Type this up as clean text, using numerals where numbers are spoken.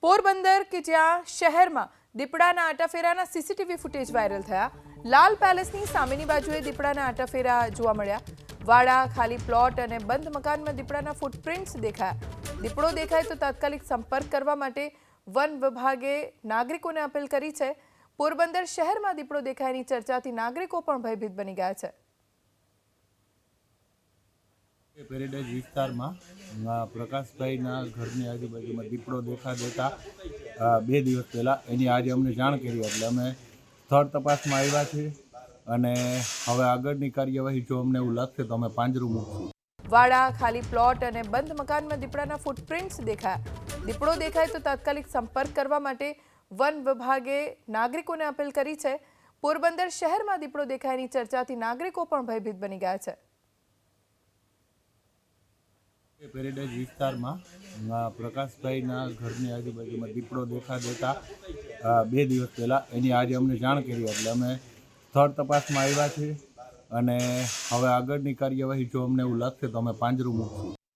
પોરબંદર કે જ્યાં શહેરમાં દીપડાના આટાફેરાના સીસીટીવી ફૂટેજ વાયરલ થયા। લાલ પેલેસની સામેની બાજુએ દીપડાના આટાફેરા જોવા મળ્યા। વાડા, ખાલી પ્લોટ અને બંધ મકાનમાં દીપડાના ફૂટપ્રિન્ટ્સ દેખાયા। દીપડો દેખાય તો તાત્કાલિક સંપર્ક કરવા માટે વન વિભાગે નાગરિકોને અપીલ કરી છે। પોરબંદર શહેરમાં દીપડો દેખાયની ચર્ચાથી નાગરિકો પણ ભયભીત બની ગયા છે। પેરેડાઇઝ વિસ્તારમાં પ્રકાશભાઈના ઘરની આજુબાજુમાં દીપડો દેતા 2 દિવસ પહેલાં એની આજે અમને જાણ કરી એટલે અમે સ્થળ તપાસમાં આવ્યા છીએ અને હવે આગળની કાર્યવાહી જો અમને એવું લાગશે તો અમે પાંજરું મૂકશું। વાડા, ખાલી પ્લોટ અને બંધ મકાનમાં દીપડાના ફૂટપ્રિન્ટ્સ દેખાયા। દીપડો દેખાય તો તાત્કાલિક સંપર્ક કરવા માટે વન વિભાગે નાગરિકોને અપીલ કરી છે। પોરબંદર શહેરમાં દીપડો દેખાયની ચર્ચાથી નાગરિકો પણ ભયભીત બની ગયા છે। પેરેડાઇઝ વિસ્તારમાં પ્રકાશભાઈના ઘરની આજુબાજુમાં દીપડો દેતા 2 દિવસ પહેલાં એની આજે અમને જાણ કરી એટલે અમે સ્થળ તપાસમાં આવ્યા છીએ અને હવે આગળની કાર્યવાહી જો અમને એવું લાગશે તો અમે પાંજરું મૂકશું।